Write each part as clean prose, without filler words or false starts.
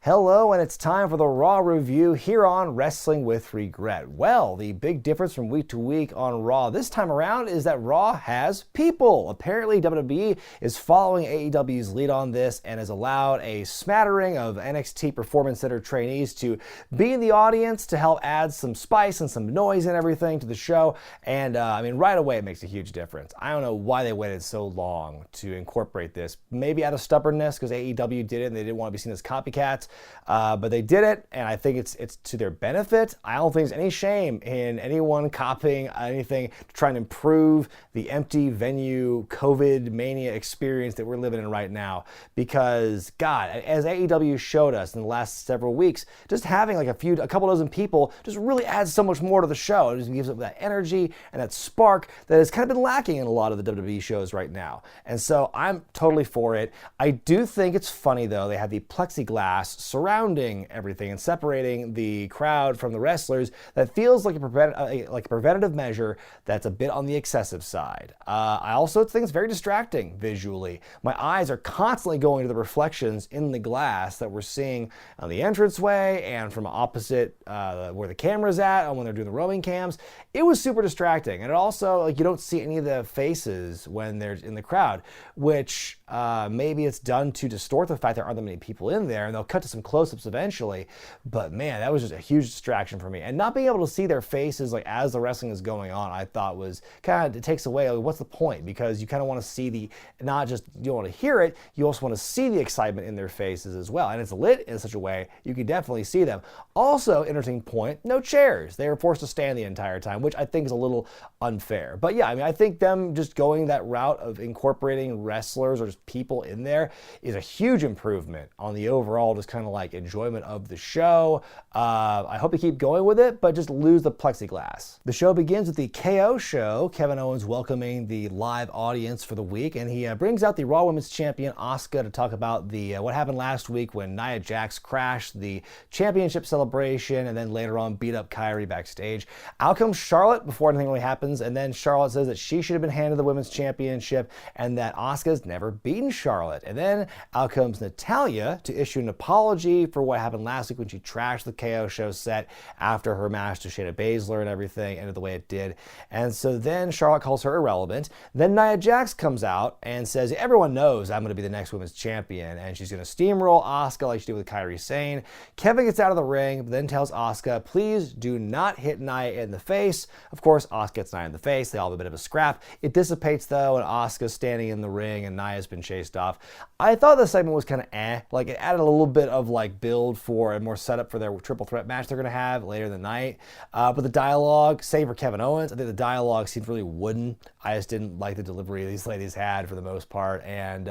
Hello, and it's time for the Raw review here on Wrestling with Regret. Well, the big difference from week to week on Raw this time around is that Raw has people. Apparently, WWE is following AEW's lead on this and has allowed a smattering of NXT Performance Center trainees to be in the audience to help add some spice and some noise and everything to the show. And right away, it makes a huge difference. I don't know why they waited so long to incorporate this. Maybe out of stubbornness, because AEW did it and they didn't want to be seen as copycats. But they did it, and I think it's to their benefit. I don't think there's any shame in anyone copying anything to try and improve the empty venue COVID mania experience that we're living in right now. Because, God, as AEW showed us in the last several weeks, just having like a couple dozen people just really adds so much more to the show. It just gives it that energy and that spark that has kind of been lacking in a lot of the WWE shows right now. And so I'm totally for it. I do think it's funny, though, they have the plexiglass surrounding everything and separating the crowd from the wrestlers. That feels like a preventative measure that's a bit on the excessive side. I also think it's very distracting visually. My eyes are constantly going to the reflections in the glass that we're seeing on the entranceway and from opposite where the camera's at and when they're doing the roaming cams. It was super distracting. And it also, you don't see any of the faces when they're in the crowd, which maybe it's done to distort the fact there aren't that many people in there, and they'll cut to some close-ups eventually. But man, that was just a huge distraction for me. And not being able to see their faces like as the wrestling is going on, I thought was kind of, it takes away, like, what's the point? Because you kind of want to see not just, you don't want to hear it, you also want to see the excitement in their faces as well. And it's lit in such a way, you can definitely see them. Also, interesting point, no chairs. They were forced to stand the entire time, which I think is a little unfair. But yeah, I think them just going that route of incorporating wrestlers or just people in there is a huge improvement on the overall just kind of like enjoyment of the show. I hope they keep going with it, but just lose the plexiglass. The show begins with the KO show. Kevin Owens welcoming the live audience for the week, and he brings out the Raw Women's Champion Asuka to talk about the what happened last week when Nia Jax crashed the championship celebration and then later on beat up Kairi backstage. Out comes Charlotte before anything really happens, and then Charlotte says that she should have been handed the Women's Championship and that Asuka's never beaten Charlotte. And then out comes Natalya to issue an apology for what happened last week when she trashed the KO show set after her match to Shayna Baszler and everything ended the way it did. And so then Charlotte calls her irrelevant. Then Nia Jax comes out and says, everyone knows I'm going to be the next women's champion, and she's going to steamroll Asuka like she did with Kairi Sane. Kevin gets out of the ring, but then tells Asuka, please do not hit Nia in the face. Of course, Asuka gets Nia in the face. They all have a bit of a scrap. It dissipates though, and Asuka's standing in the ring and Nia's been chased off. I thought the segment was kind of like it added a little bit of like build for and more setup for their triple threat match they're going to have later in the night. But the dialogue, same for Kevin Owens, I think the dialogue seemed really wooden. I just didn't like the delivery these ladies had for the most part. And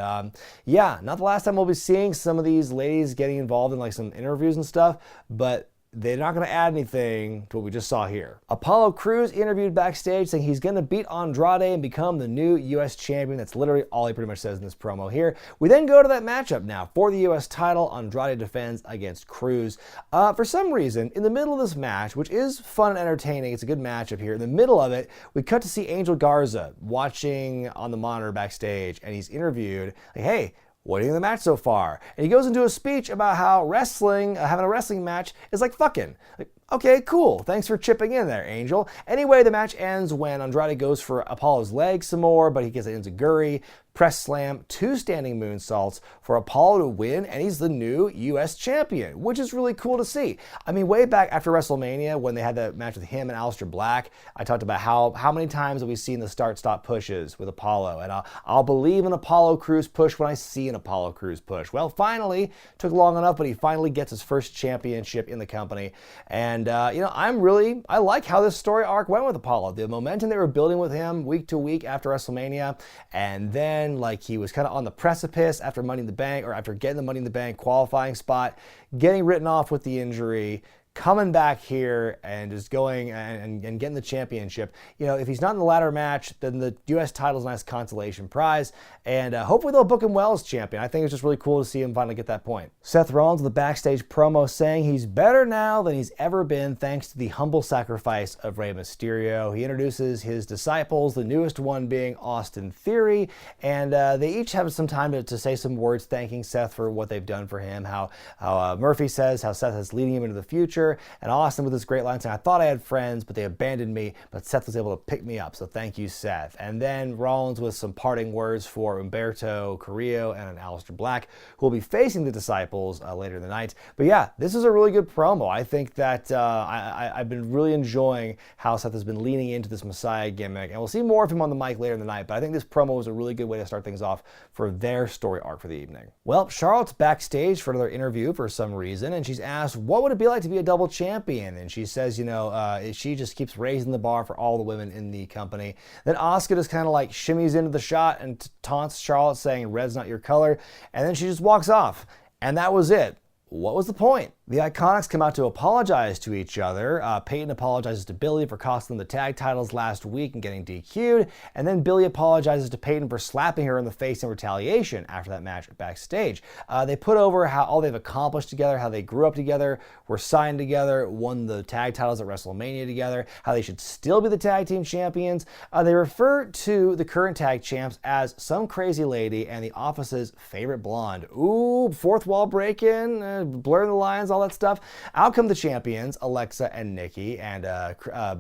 yeah, not the last time we'll be seeing some of these ladies getting involved in like some interviews and stuff, but they're not going to add anything to what we just saw here. Apollo Crews interviewed backstage saying he's going to beat Andrade and become the new U.S. champion. That's literally all he pretty much says in this promo here. We then go to that matchup now. For the U.S. title, Andrade defends against Crews. For some reason, in the middle of this match, which is fun and entertaining, it's a good matchup here, in the middle of it, we cut to see Angel Garza watching on the monitor backstage, and he's interviewed, like, hey, what do you think of the match so far? And he goes into a speech about how wrestling, having a wrestling match is like fucking. Like, okay, cool. Thanks for chipping in there, Angel. Anyway, the match ends when Andrade goes for Apollo's leg some more, but he gets an enziguri, press slam, 2 standing moonsaults for Apollo to win, and he's the new U.S. champion, which is really cool to see. I mean, way back after WrestleMania, when they had that match with him and Aleister Black, I talked about how many times have we seen the start-stop pushes with Apollo, and I'll believe an Apollo Crews push when I see an Apollo Crews push. Well, finally, took long enough, but he finally gets his first championship in the company, and I like how this story arc went with Apollo. The momentum they were building with him week to week after WrestleMania, and then like he was kind of on the precipice after Money in the Bank, or after getting the Money in the Bank qualifying spot, getting written off with the injury, coming back here and just going and getting the championship. You know, if he's not in the ladder match, then the U.S. title's a nice consolation prize, and hopefully they'll book him well as champion. I think it's just really cool to see him finally get that point. Seth Rollins with the backstage promo saying he's better now than he's ever been thanks to the humble sacrifice of Rey Mysterio. He introduces his disciples, the newest one being Austin Theory, and they each have some time to say some words thanking Seth for what they've done for him, how Murphy says how Seth is leading him into the future, and Austin with this great line saying, I thought I had friends, but they abandoned me, but Seth was able to pick me up, so thank you, Seth. And then Rollins with some parting words for Humberto Carrillo and Aleister Black, who will be facing the disciples later in the night. But yeah, this is a really good promo. I think that I've been really enjoying how Seth has been leaning into this Messiah gimmick, and we'll see more of him on the mic later in the night, but I think this promo was a really good way to start things off for their story arc for the evening. Well, Charlotte's backstage for another interview for some reason, and she's asked, what would it be like to be a double champion? And she says, you know, she just keeps raising the bar for all the women in the company. Then Asuka just kind of like shimmies into the shot and taunts Charlotte saying, red's not your color, and then she just walks off. And that was it. What was the point? The Iconics come out to apologize to each other. Peyton apologizes to Billy for costing them the tag titles last week and getting DQ'd, and then Billy apologizes to Peyton for slapping her in the face in retaliation after that match backstage. They put over how all they've accomplished together, how they grew up together, were signed together, won the tag titles at WrestleMania together, how they should still be the tag team champions. They refer to the current tag champs as some crazy lady and the office's favorite blonde. Ooh, fourth wall break-in, blurring the lines, all that stuff. Out come the champions, Alexa and Nikki, and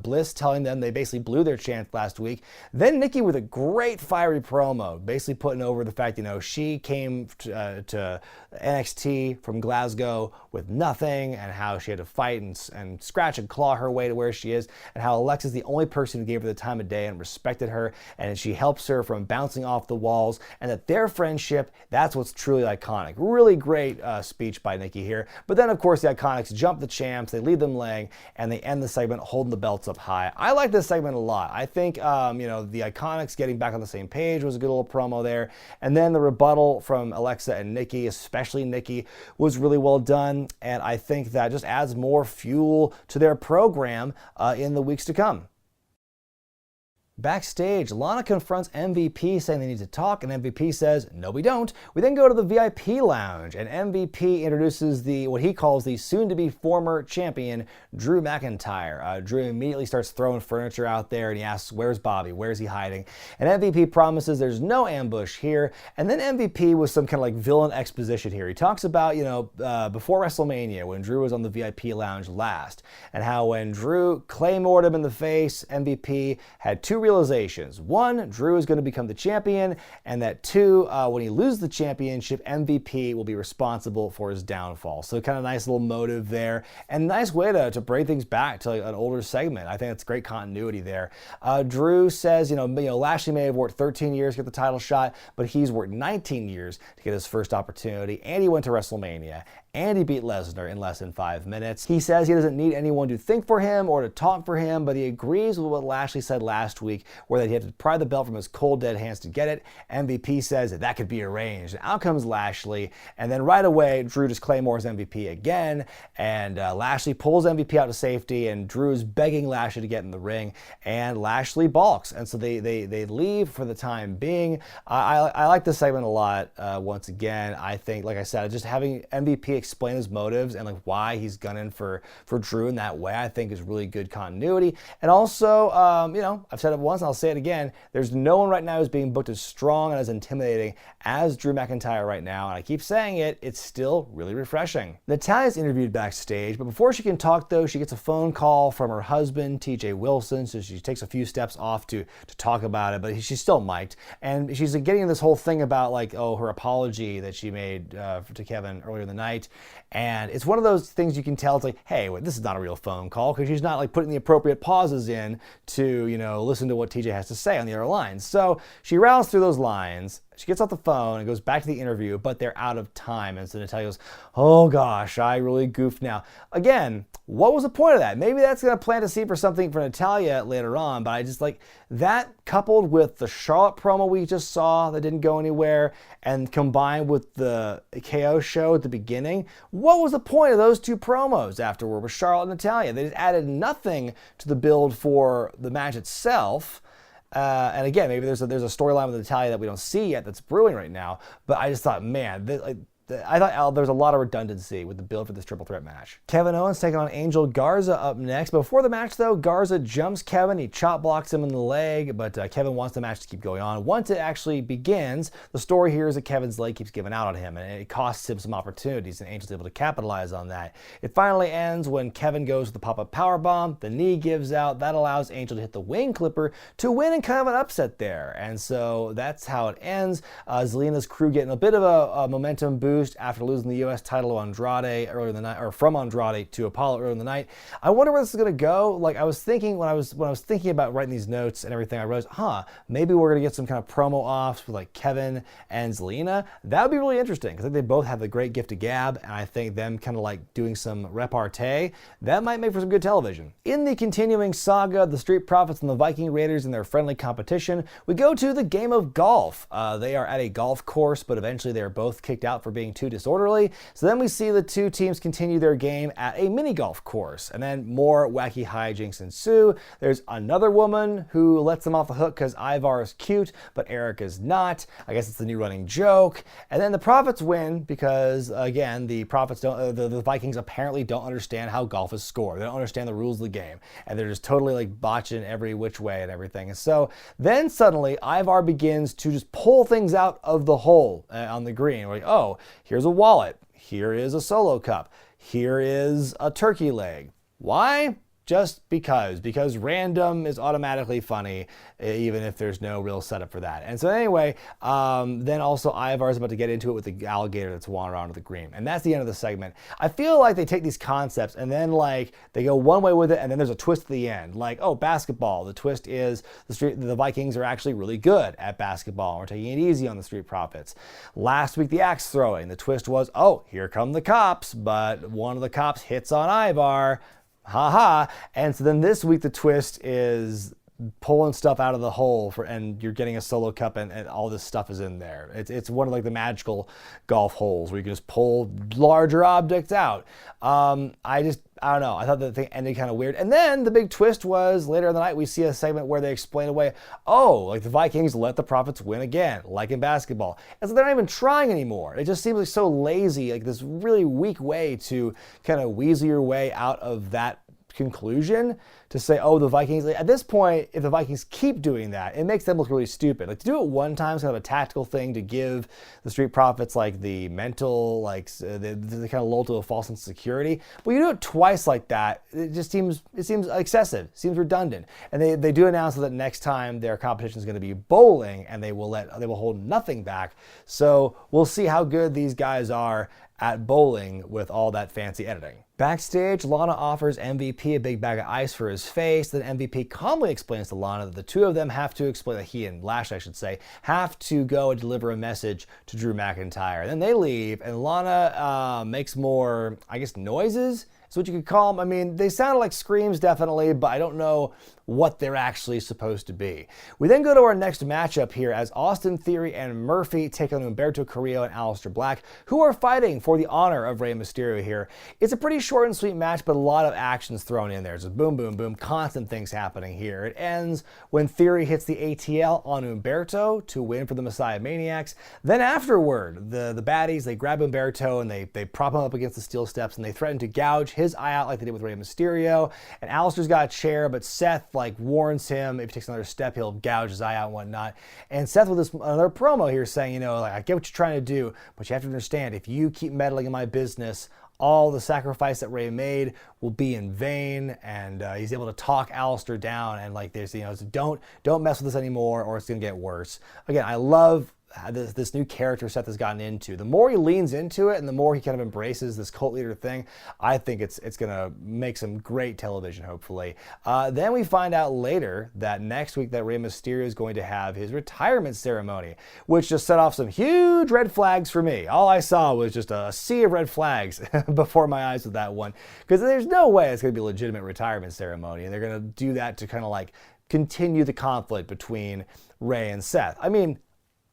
Bliss telling them they basically blew their chance last week. Then Nikki with a great fiery promo, basically putting over the fact, you know, she came to NXT from Glasgow with nothing, and how she had to fight and scratch and claw her way to where she is, and how Alexa's the only person who gave her the time of day and respected her, and she helps her from bouncing off the walls, and that their friendship, that's what's truly iconic. Really great speech by Nikki here. But then, of course, the Iconics jump the champs, they leave them laying, and they end the segment holding the belts up high. I like this segment a lot. I think, you know, the Iconics getting back on the same page was a good little promo there. And then the rebuttal from Alexa and Nikki, especially Nikki, was really well done. And I think that just adds more fuel to their program in the weeks to come. Backstage, Lana confronts MVP saying they need to talk, and MVP says, no we don't. We then go to the VIP lounge, and MVP introduces what he calls the soon-to-be former champion, Drew McIntyre. Drew immediately starts throwing furniture out there, and he asks, where's Bobby? Where's he hiding? And MVP promises there's no ambush here, and then MVP with some kind of like villain exposition here. He talks about, you know, before WrestleMania, when Drew was on the VIP lounge last, and how when Drew claymored him in the face, MVP had two realizations. One, Drew is going to become the champion, and that two, when he loses the championship, MVP will be responsible for his downfall. So kind of nice little motive there, and nice way to bring things back to like an older segment. I think that's great continuity there. Drew says, you know, Lashley may have worked 13 years to get the title shot, but he's worked 19 years to get his first opportunity, and he went to WrestleMania, and he beat Lesnar in less than 5 minutes. He says he doesn't need anyone to think for him or to talk for him, but he agrees with what Lashley said last week, where that he had to pry the belt from his cold, dead hands to get it. MVP says that could be arranged. And out comes Lashley, and then right away, Drew just claymores MVP again, and Lashley pulls MVP out to safety, and Drew's begging Lashley to get in the ring, and Lashley balks, and so they leave for the time being. I like this segment a lot. Once again, I think, like I said, just having MVP explain his motives and like why he's gunning for Drew in that way, I think is really good continuity. And also, you know, I've said it once and I'll say it again, there's no one right now who's being booked as strong and as intimidating as Drew McIntyre right now, and I keep saying it, it's still really refreshing. Natalya's interviewed backstage, but before she can talk though, she gets a phone call from her husband, TJ Wilson, so she takes a few steps off to talk about it, but she's still mic'd, and she's getting this whole thing about like, oh, her apology that she made to Kevin earlier in the night. And it's one of those things you can tell, it's like, hey, wait, this is not a real phone call, because she's not like putting the appropriate pauses in to, you know, listen to what TJ has to say on the other lines. So she rattles through those lines. She gets off the phone and goes back to the interview, but they're out of time. And so Natalya goes, oh gosh, I really goofed now. Again, what was the point of that? Maybe that's going to plant a seed for something for Natalya later on, but I just like that coupled with the Charlotte promo we just saw that didn't go anywhere and combined with the KO show at the beginning. What was the point of those two promos afterward with Charlotte and Natalya? They just added nothing to the build for the match itself. And again, maybe there's a storyline with Natalya that we don't see yet that's brewing right now. But I just thought, man, I thought there's a lot of redundancy with the build for this triple threat match. Kevin Owens taking on Angel Garza up next. Before the match, though, Garza jumps Kevin. He chop blocks him in the leg, but Kevin wants the match to keep going on. Once it actually begins, the story here is that Kevin's leg keeps giving out on him, and it costs him some opportunities, and Angel's able to capitalize on that. It finally ends when Kevin goes with the pop-up powerbomb. The knee gives out. That allows Angel to hit the wing clipper to win in kind of an upset there. And so that's how it ends. Zelina's crew getting a bit of a momentum boost after losing the U.S. title to Andrade earlier in the night, or from Andrade to Apollo earlier in the night. I wonder where this is going to go. Like I was thinking when I was thinking about writing these notes and everything, I realized, maybe we're going to get some kind of promo offs with like Kevin and Zelina. That would be really interesting because I think they both have the great gift of gab, and I think them kind of like doing some repartee, that might make for some good television. In the continuing saga, the Street Profits and the Viking Raiders in their friendly competition, we go to the game of golf. They are at a golf course, but eventually they are both kicked out for being too disorderly. So then we see the two teams continue their game at a mini golf course, and then more wacky hijinks ensue. There's another woman who lets them off the hook because Ivar is cute, but Eric is not. I guess it's the new running joke. And then the Profits win because, again, the Profits don't. The Vikings apparently don't understand how golf is scored. They don't understand the rules of the game, and they're just totally like botching every which way and everything. And so then suddenly Ivar begins to just pull things out of the hole on the green. We're like, oh, here's a wallet. Here is a solo cup. Here is a turkey leg. Why? Just because random is automatically funny, even if there's no real setup for that. And so anyway, then also Ivar is about to get into it with the alligator that's wandering around the green. And that's the end of the segment. I feel like they take these concepts and then like they go one way with it, and then there's a twist at the end. Like, oh, basketball. The twist is the Vikings are actually really good at basketball. We're taking it easy on the Street Profits. Last week, the axe throwing. The twist was, oh, here come the cops, but one of the cops hits on Ivar. And so then this week the twist is pulling stuff out of the hole and you're getting a solo cup and all this stuff is in there. It's one of like the magical golf holes where you can just pull larger objects out. I don't know. I thought the thing ended kind of weird. And then the big twist was later in the night, we see a segment where they explain away, oh, like the Vikings let the Profits win again, like in basketball. And so they're not even trying anymore. It just seems like so lazy, like this really weak way to kind of weasel your way out of that conclusion to say, oh, the Vikings, like, at this point, if the Vikings keep doing that, it makes them look really stupid. Like to do it one time is kind of a tactical thing to give the Street Profits like the mental, like the kind of lull to a false sense of security. But you do it twice like that, it seems excessive, seems redundant. And they do announce that next time their competition is going to be bowling, and they will hold nothing back. So we'll see how good these guys are at bowling with all that fancy editing. Backstage, Lana offers MVP a big bag of ice for his face. Then MVP calmly explains to Lana that the two of them have to explain, that he and Lashley, I should say, have to go and deliver a message to Drew McIntyre. Then they leave, and Lana makes more, I guess, noises is what you could call them. I mean, they sounded like screams definitely, but I don't know what they're actually supposed to be. We then go to our next matchup here as Austin Theory and Murphy take on Humberto Carrillo and Aleister Black, who are fighting for the honor of Rey Mysterio here. It's a pretty short and sweet match, but a lot of actions thrown in there. There's boom, boom, boom, constant things happening here. It ends when Theory hits the ATL on Humberto to win for the Messiah Maniacs. Then afterward, the baddies, they grab Humberto and they prop him up against the steel steps, and they threaten to gouge his eye out like they did with Rey Mysterio. And Aleister's got a chair, but Seth warns him if he takes another step, he'll gouge his eye out and whatnot. And Seth with another promo here saying, like, I get what you're trying to do, but you have to understand, if you keep meddling in my business, all the sacrifice that Rey made will be in vain. And he's able to talk Aleister down, and like there's, don't mess with this anymore or it's gonna get worse. Again, I love this new character Seth has gotten into. The more he leans into it and the more he kind of embraces this cult leader thing, I think it's going to make some great television, hopefully. Then we find out later that next week that Rey Mysterio is going to have his retirement ceremony, which just set off some huge red flags for me. All I saw was just a sea of red flags before my eyes with that one, because there's no way it's going to be a legitimate retirement ceremony, and they're going to do that to kind of like continue the conflict between Rey and Seth. I mean,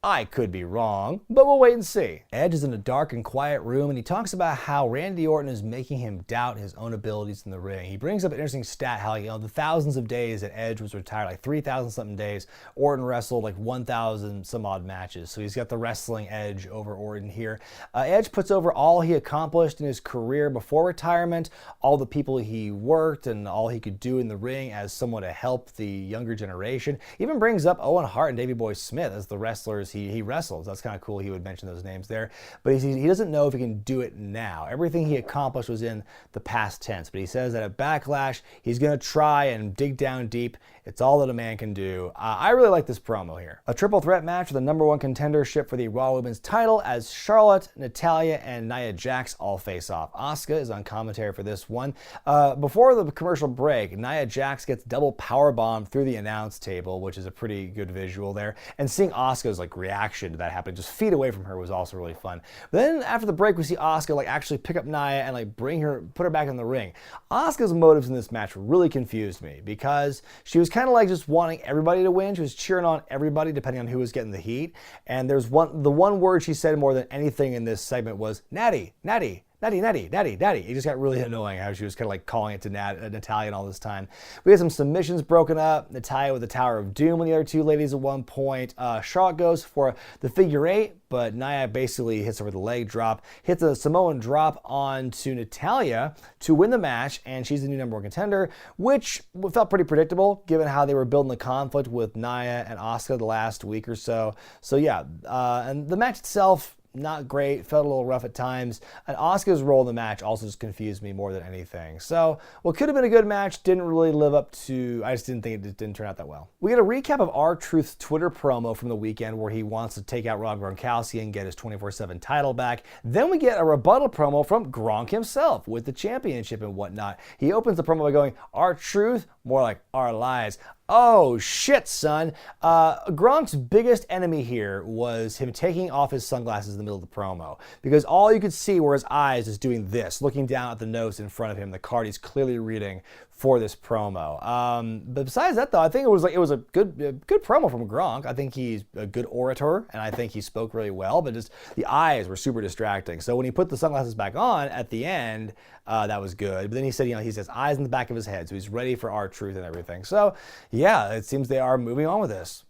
I could be wrong, but we'll wait and see. Edge is in a dark and quiet room, and he talks about how Randy Orton is making him doubt his own abilities in the ring. He brings up an interesting stat, how, the thousands of days that Edge was retired, like 3,000 something days, Orton wrestled like 1,000 some odd matches. So he's got the wrestling edge over Orton here. Edge puts over all he accomplished in his career before retirement, all the people he worked, and all he could do in the ring as someone to help the younger generation. Even brings up Owen Hart and Davey Boy Smith as the wrestlers he wrestles. That's kind of cool he would mention those names there. But he doesn't know if he can do it now. Everything he accomplished was in the past tense. But he says that at Backlash, he's going to try and dig down deep. It's all that a man can do. I really like this promo here. A triple threat match for the #1 contendership for the Raw Women's title as Charlotte, Natalya, and Nia Jax all face off. Asuka is on commentary for this one. Before the commercial break, Nia Jax gets double powerbomb through the announce table, which is a pretty good visual there. And seeing Asuka's like reaction to that happening just feet away from her was also really fun. But then after the break, we see Asuka like actually pick up Nia and like put her back in the ring. Asuka's motives in this match really confused me, because she was kind of like just wanting everybody to win. She was cheering on everybody depending on who was getting the heat. And the one word she said more than anything in this segment was Natty, Natty. Natty, Natty, Natty, Natty. It just got really annoying how she was kind of like calling it to Natalya all this time. We had some submissions broken up. Natalya with the Tower of Doom on the other two ladies at one point. Charlotte goes for the figure eight, but Nia basically hits her with a leg drop, hits a Samoan drop onto Natalya to win the match, and she's the new #1 contender, which felt pretty predictable given how they were building the conflict with Nia and Asuka the last week or so. So yeah, and the match itself, not great, felt a little rough at times, and Asuka's role in the match also just confused me more than anything. So what could have been a good match didn't really live up to, I just didn't think it didn't turn out that well. We get a recap of R-Truth's Twitter promo from the weekend where he wants to take out Rob Gronkowski and get his 24/7 title back. Then we get a rebuttal promo from Gronk himself with the championship and whatnot. He opens the promo by going, "R-Truth, more like our lies." Oh shit, son. Gronk's biggest enemy here was him taking off his sunglasses in the middle of the promo, because all you could see were his eyes just doing this, looking down at the notes in front of him, the card he's clearly reading for this promo. But besides that, though, I think it was a good promo from Gronk. I think he's a good orator, and I think he spoke really well, but just the eyes were super distracting. So when he put the sunglasses back on at the end, that was good. But then he said, he has eyes in the back of his head, so he's ready for R-Truth and everything. So yeah, it seems they are moving on with this.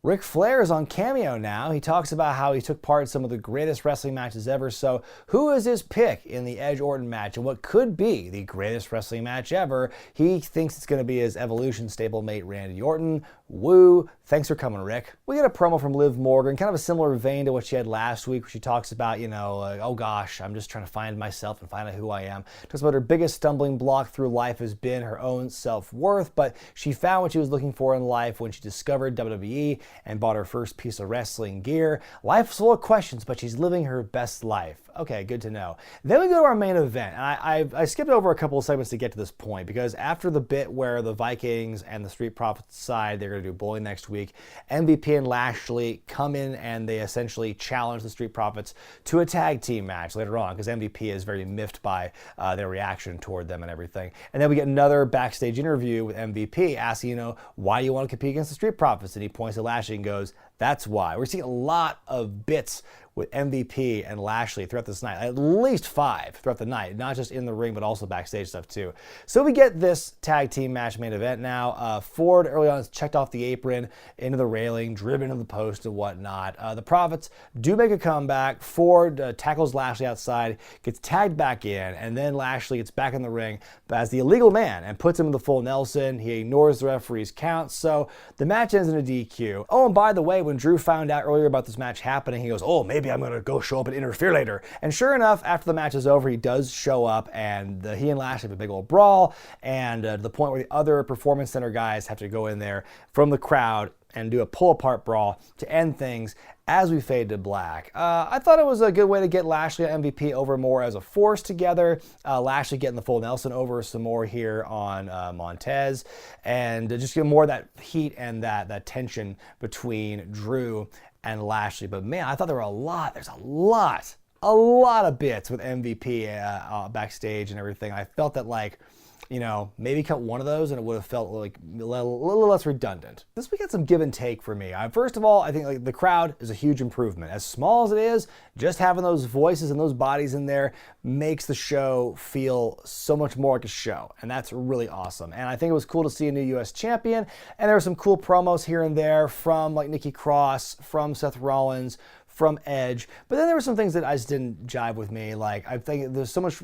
Ric Flair is on Cameo now. He talks about how he took part in some of the greatest wrestling matches ever. So who is his pick in the Edge-Orton match and what could be the greatest wrestling match ever? He thinks it's going to be his Evolution stablemate Randy Orton. Woo. Thanks for coming, Rick. We get a promo from Liv Morgan, kind of a similar vein to what she had last week, where she talks about, oh gosh, I'm just trying to find myself and find out who I am. Talks about her biggest stumbling block through life has been her own self-worth, but she found what she was looking for in life when she discovered WWE and bought her first piece of wrestling gear. Life's full of questions, but she's living her best life. Okay, good to know. Then we go to our main event. And I skipped over a couple of segments to get to this point, because after the bit where the Vikings and the Street Profits decide they're going to do bowling next week, MVP and Lashley come in and they essentially challenge the Street Profits to a tag team match later on, because MVP is very miffed by their reaction toward them and everything. And then we get another backstage interview with MVP asking, why do you want to compete against the Street Profits? And he points at Lashley and goes, that's why. We're seeing a lot of bits with MVP and Lashley throughout this night, at least 5 throughout the night, not just in the ring, but also backstage stuff too. So we get this tag team match main event now. Ford early on has checked off the apron into the railing, driven into the post and whatnot. The Profits do make a comeback. Ford tackles Lashley outside, gets tagged back in, and then Lashley gets back in the ring as the illegal man and puts him in the full Nelson. He ignores the referee's count, so the match ends in a DQ. Oh, and by the way, when Drew found out earlier about this match happening, he goes, maybe I'm going to go show up and interfere later. And sure enough, after the match is over, he does show up, and he and Lashley have a big old brawl, and to the point where the other Performance Center guys have to go in there from the crowd and do a pull-apart brawl to end things as we fade to black. I thought it was a good way to get Lashley and MVP over more as a force together. Lashley getting the full Nelson over some more here on Montez, and just get more of that heat and that tension between Drew and Lashley. But man, I thought there's a lot of bits with MVP backstage and everything. I felt that, like, you know, maybe cut one of those and it would have felt like a little less redundant. This week had some give and take for me. First of all, I think, like, the crowd is a huge improvement. As small as it is, just having those voices and those bodies in there makes the show feel so much more like a show, and that's really awesome. And I think it was cool to see a new US champion, and there were some cool promos here and there from, like, Nikki Cross, from Seth Rollins, from Edge. But then there were some things that I just didn't jive with me. Like, I think there's so much,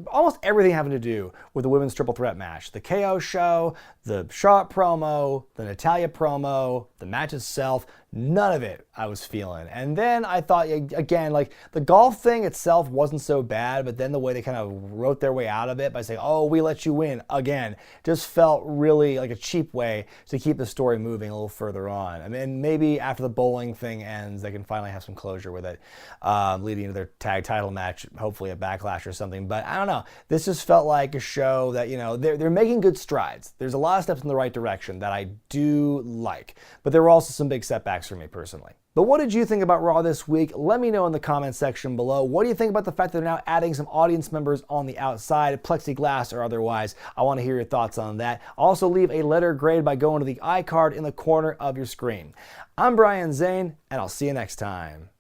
almost everything having to do with the women's triple threat match. The KO show, the Charlotte promo, the Natalya promo, the match itself, none of it I was feeling. And then I thought, again, like, the golf thing itself wasn't so bad, but then the way they kind of wrote their way out of it by saying, oh, we let you win again, just felt really like a cheap way to keep the story moving a little further on. I mean, maybe after the bowling thing ends, they can finally have some closure with it, leading into their tag title match, hopefully at Backlash or something. But I don't know. This just felt like a show that, you know, they're making good strides. There's a lot of steps in the right direction that I do like, but there were also some big setbacks for me personally. But what did you think about Raw this week? Let me know in the comments section below. What do you think about the fact that they're now adding some audience members on the outside, plexiglass or otherwise? I want to hear your thoughts on that. Also, leave a letter grade by going to the iCard in the corner of your screen. I'm Brian Zane, and I'll see you next time.